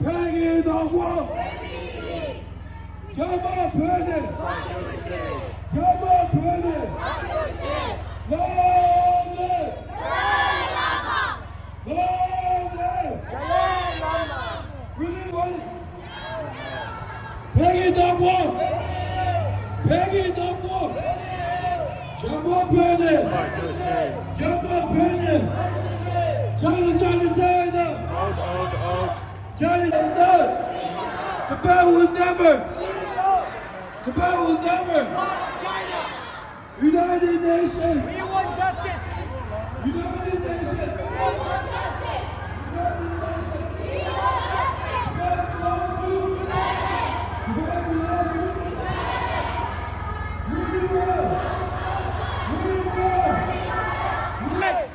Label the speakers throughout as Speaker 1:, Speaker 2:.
Speaker 1: 팽이동부 겸업회는 팽이동부 겸업회는 Tibet will never. United Nations.
Speaker 2: We want justice.
Speaker 1: United Nations.
Speaker 2: We want justice.
Speaker 1: United Nations.
Speaker 2: We want justice.
Speaker 1: Tibet belongs to. Tibet belongs to. We will.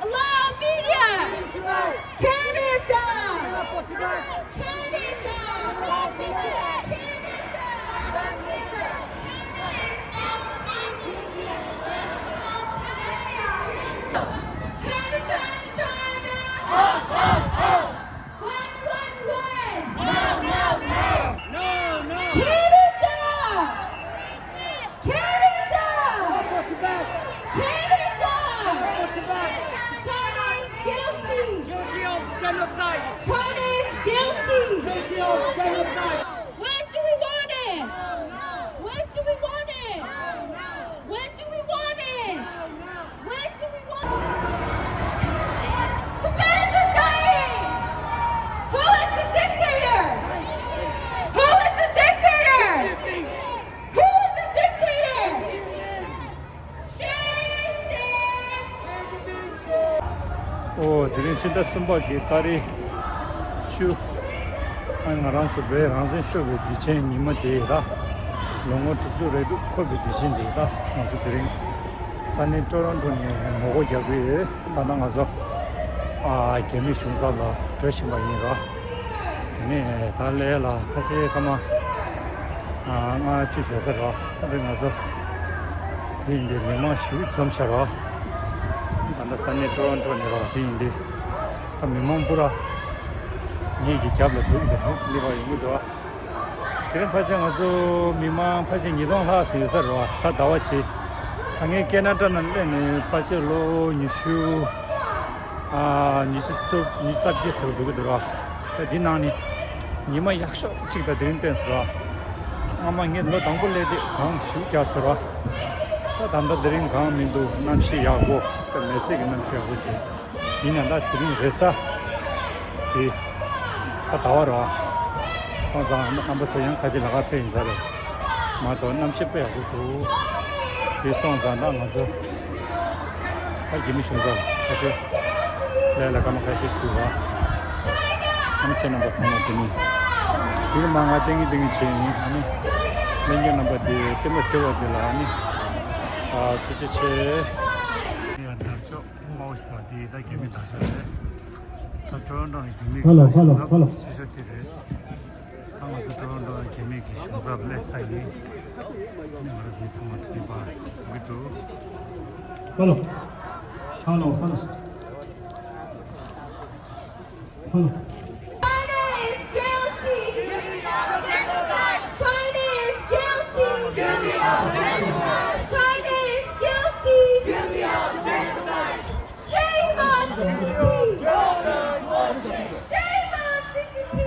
Speaker 2: Allow media. Canada. China is guilty.
Speaker 3: Guilty of genocide.
Speaker 2: When do we want it? When do we want it? When do we want it? When do we want it? Tibetans are dying. Who is the dictator? Who is the dictator? Who is the dictator? Shame, shame.
Speaker 4: 오, 드린 진짜 숨바기 딸이 추 안나란서 배 한선 쇼베 디체 니마데라 롱어 투주레도 코베 디신데라 무슨 드린 산에 토론토니 먹어 잡이 나나가서 아 개미 순살라 조심하기라 네 달래라 다시 가마 아마 주셔서라 그래서 인데 니마 슈 점샤라 단다 산에 토론토니라 인데 미망부라 얘기 잡을 때도 리바 이거도 그런 파장아서 미망 파장 이동 하수여서 사다와치 당에 캐나다는 파절로 뉴슈 뉴스 쪽 뉴스업에서 두고 들어 디나니 니마 약속 찍다 드린 때서 아마 이게 너 당불레데 강 쉬우게서라 단다 드린 강민도 남시하고 그 메시지 남시하고지 이나다 드린 회사 이 사다와라 선자 남부서양 가지 나가페 인사를 마도 남십배하고 그 선자나 먼저 가기미 순자 가서 내가 가면 가실 수가 아무튼 넘버 상관없니 그 망아 땡이 체니 아니 맨년 넘버 데 때문에 세워들라 아니 그치체
Speaker 1: Hello.
Speaker 2: China is guilty. China is guilty. China is guilty. Shame on CCP. Shame on CCP.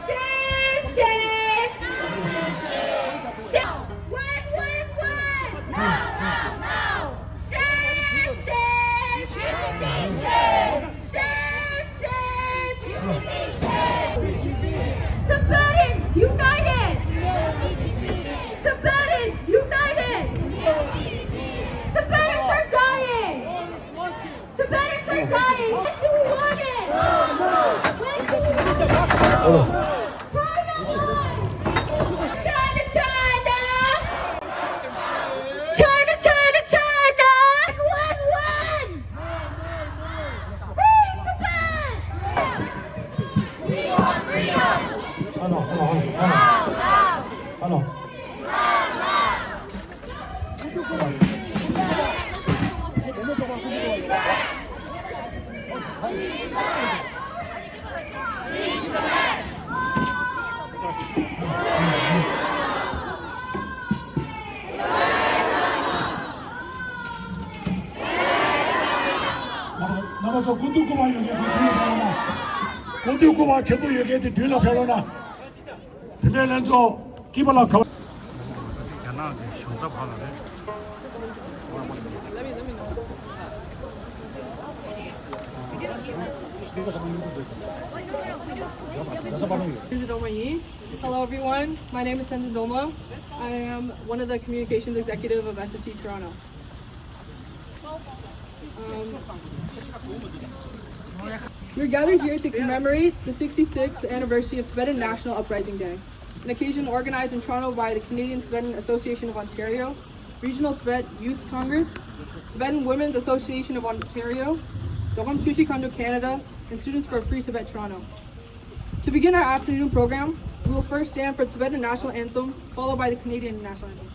Speaker 2: Shame, shame. Shame. When. No. Shame, shame. Shame. Tibetans united! Tibetans united! Tibetans are dying! Tibetans are dying! When do we want it? When do we want it? China won! China! China! When? Free Tibet! We want freedom!
Speaker 1: Hello.
Speaker 2: Now!
Speaker 1: 那么就古都国嘛有点很了，古都国嘛全部有点的对了漂亮了，这边人做基本上考。
Speaker 5: Hello everyone, my name is Tenzin Doma. I am one of the communications executive of SFT Toronto. We're gathered here to commemorate the 66th anniversary of Tibetan-National Uprising Day, an occasion organized in Toronto by the Canadian Tibetan Association of Ontario, Regional Tibet Youth Congress, Tibetan Women's Association of Ontario, Doham Chushi Kondo Canada, and Students for a Free Tibet Toronto. To begin our afternoon program, we will first stand for Tibetan National Anthem, followed by the Canadian National Anthem.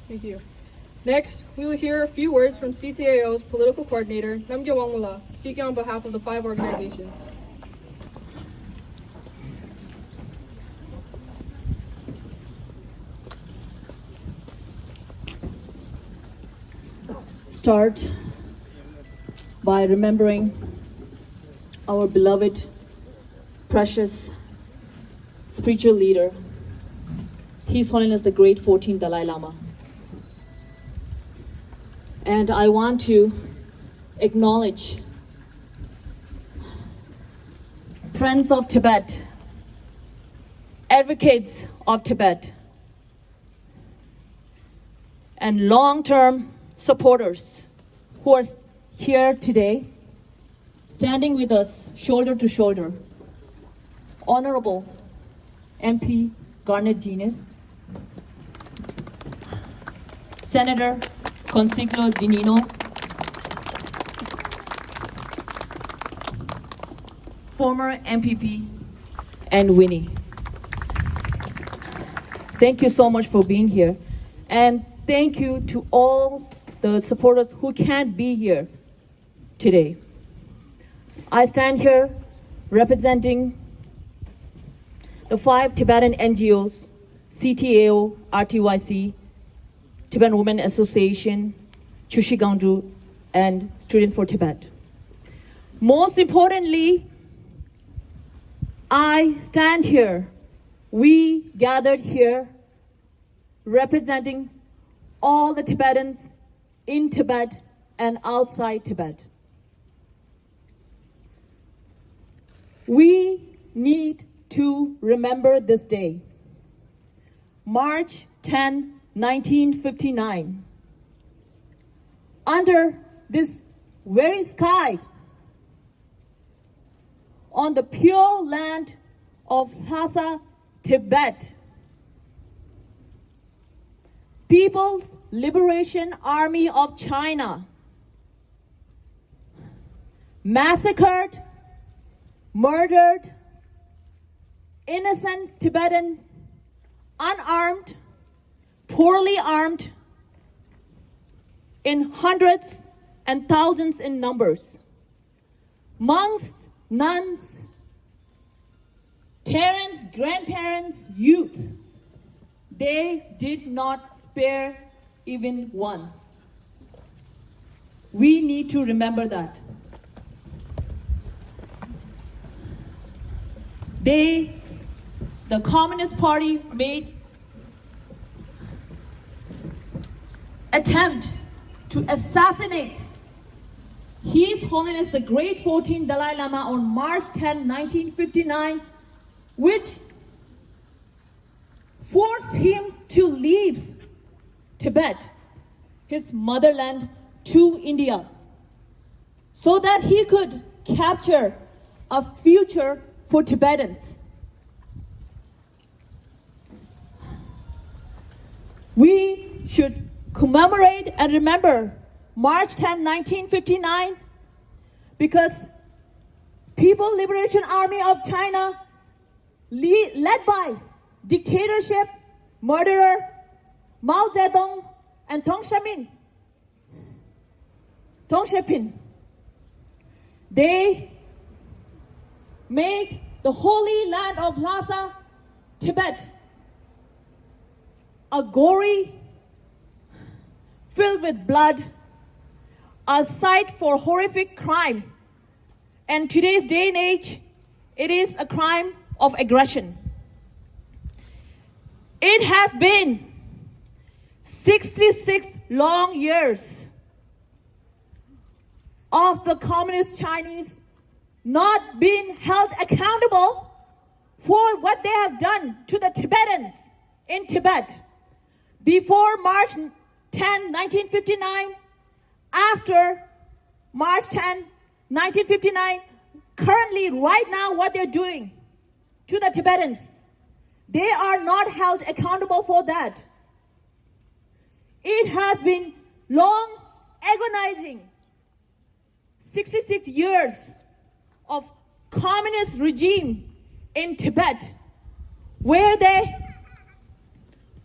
Speaker 5: Thank you. Next, we will hear a few words from CTAO's political coordinator, Namgyo Wangmula, speaking on behalf of the 5 organizations.
Speaker 6: Start by remembering our beloved, precious spiritual leader, His Holiness the Great 14th Dalai Lama. And I want to acknowledge friends of Tibet, advocates of Tibet, and long-term supporters who are here today, standing with us shoulder to shoulder. Honorable MP Garnet Genius, Senator Consiglio Dinino, former MPP, and Winnie. Thank you so much for being here. And thank you to all the supporters who can't be here today. I stand here representing the 5 Tibetan NGOs, CTAO, RTYC, Tibetan Women Association, Chushi Gangdu, and Student for Tibet. Most importantly, I stand here, we gathered here representing all the Tibetans in Tibet and outside Tibet. We need to remember this day, March 10, 1959. Under this very sky, on the pure land of Lhasa, Tibet, People's Liberation Army of China massacred, murdered innocent Tibetan, unarmed, poorly armed, in hundreds and thousands in numbers. Monks, nuns, parents, grandparents, youth, they did not spare even one. We need to remember that. The Communist Party made attempt to assassinate His Holiness the Great 14th Dalai Lama on March 10, 1959, which forced him to leave Tibet, his motherland, to India, so that he could capture a future for Tibetans. We should commemorate and remember March 10, 1959, because People's Liberation Army of China, led by dictatorship, murderer Mao Zedong and Deng Xiaoping, they made the holy land of Lhasa, Tibet, a gory, filled with blood, a site for horrific crime. And today's day and age, it is a crime of aggression. It has been 66 long years of the Communist Chinese not being held accountable for what they have done to the Tibetans in Tibet. Before March 10, 1959, after March 10, 1959, currently, right now, what they're doing to the Tibetans, they are not held accountable for that. It has been long, agonizing 66 years of communist regime in Tibet, where they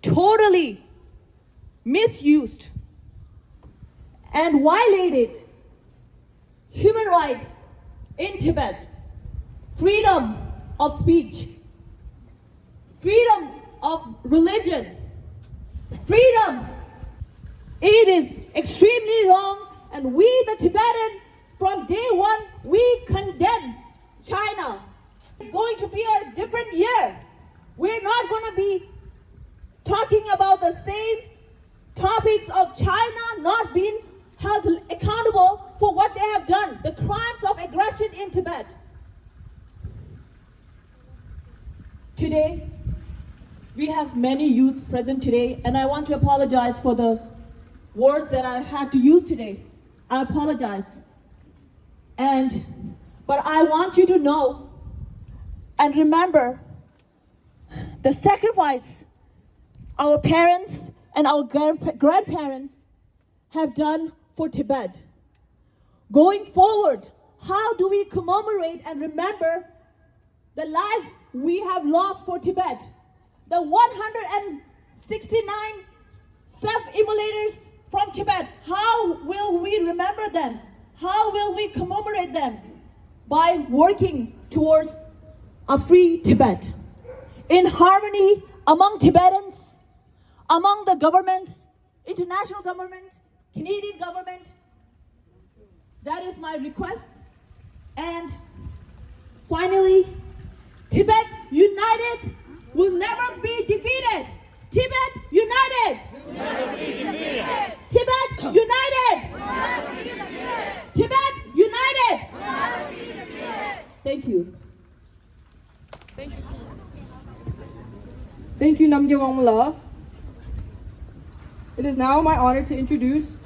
Speaker 6: totally misused and violated human rights in Tibet, freedom of speech, freedom of religion, freedom. It is extremely wrong, and we, the Tibetan, from day one, we condemn China. It's going to be a different year. We're not going to be talking about the same topics of China not being held accountable for what they have done, the crimes of aggression in Tibet. Today, we have many youths present today, and I want to apologize for the words that I had to use today. I apologize. But I want you to know and remember the sacrifice our parents and our grandparents have done for Tibet. Going forward, how do we commemorate and remember the life we have lost for Tibet? The 169 self-immolators from Tibet, how will we remember them? How will we commemorate them? By working towards a free Tibet. In harmony among Tibetans, among the governments, international government, Canadian government. That is my request. And finally, Tibet united will never be defeated. Tibet united. Will never be defeated. Tibet united. Will never be defeated. Tibet united. Will never be defeated. Thank you.
Speaker 5: Thank you, Namgye Wangmala. It is now my honor to introduce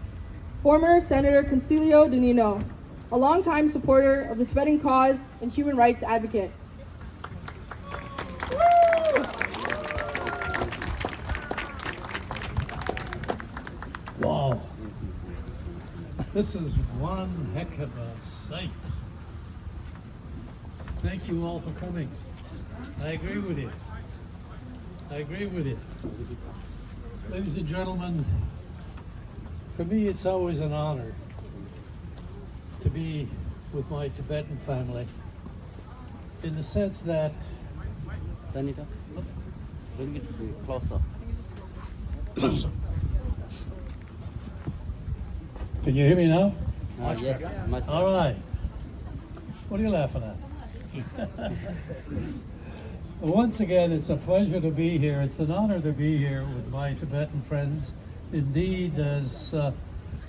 Speaker 5: former Senator Concilio Danino, a longtime supporter of the Tibetan cause and human rights advocate.
Speaker 7: Wow. This is one heck of a sight. Thank you all for coming. I agree with you. I agree with you. Ladies and gentlemen, for me it's always an honor to be with my Tibetan family, in the sense that
Speaker 8: Senator, bring it closer.
Speaker 7: Can you hear me now?
Speaker 8: Yes, much
Speaker 7: All right. What are you laughing at? Once again, it's a pleasure to be here. It's an honor to be here with my Tibetan friends. Indeed, as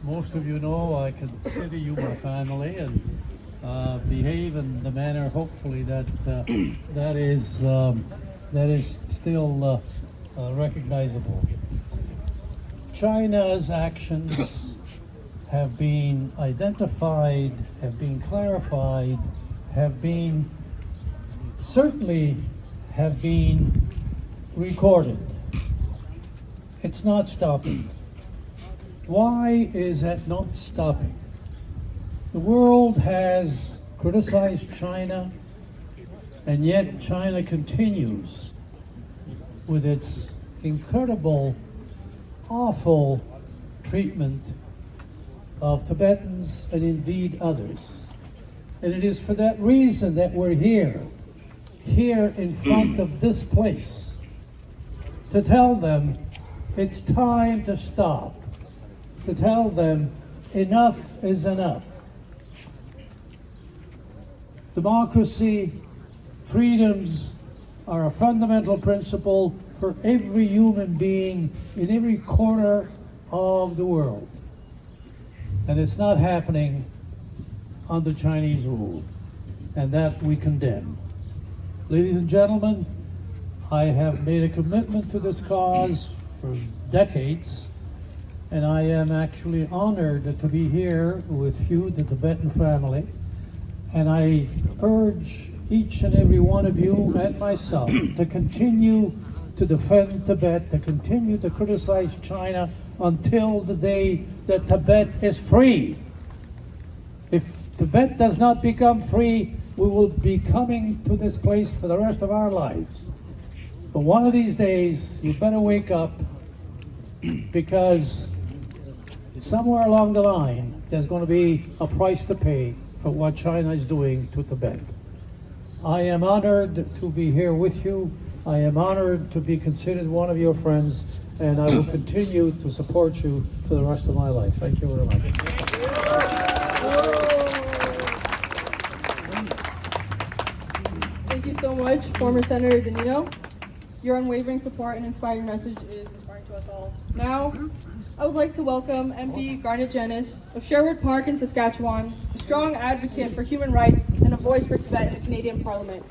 Speaker 7: most of you know, I consider you my family and behave in the manner, hopefully, that is still recognizable. China's actions have been identified, have been clarified, have been certainly have been recorded. It's not stopping. Why is that not stopping? The world has criticized China, and yet China continues with its incredible, awful treatment of Tibetans and indeed others. And it is for that reason that we're here in front of this place, to tell them it's time to stop, to tell them enough is enough. Democracy, freedoms are a fundamental principle for every human being in every corner of the world. And it's not happening under Chinese rule, and that we condemn. Ladies and gentlemen, I have made a commitment to this cause for decades, and I am actually honored to be here with you, the Tibetan family, And I urge each and every one of you and myself to continue to defend Tibet, to continue to criticize China until the day that Tibet is free. If Tibet does not become free, we will be coming to this place for the rest of our lives. But one of these days, you better wake up, because somewhere along the line, there's going to be a price to pay for what China is doing to Tibet. I am honored to be here with you. I am honored to be considered one of your friends, and I will continue to support you for the rest of my life. Thank you very much.
Speaker 5: Thank you so much, former Senator Danilo. Your unwavering support and inspiring message is inspiring to us all. Now, I would like to welcome MP Garnet Janis of Sherwood Park in Saskatchewan, a strong advocate for human rights and a voice for Tibet in the Canadian Parliament.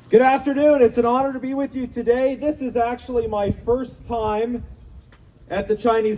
Speaker 9: Good afternoon. It's an honor to be with you today. This is actually my first time at the Chinese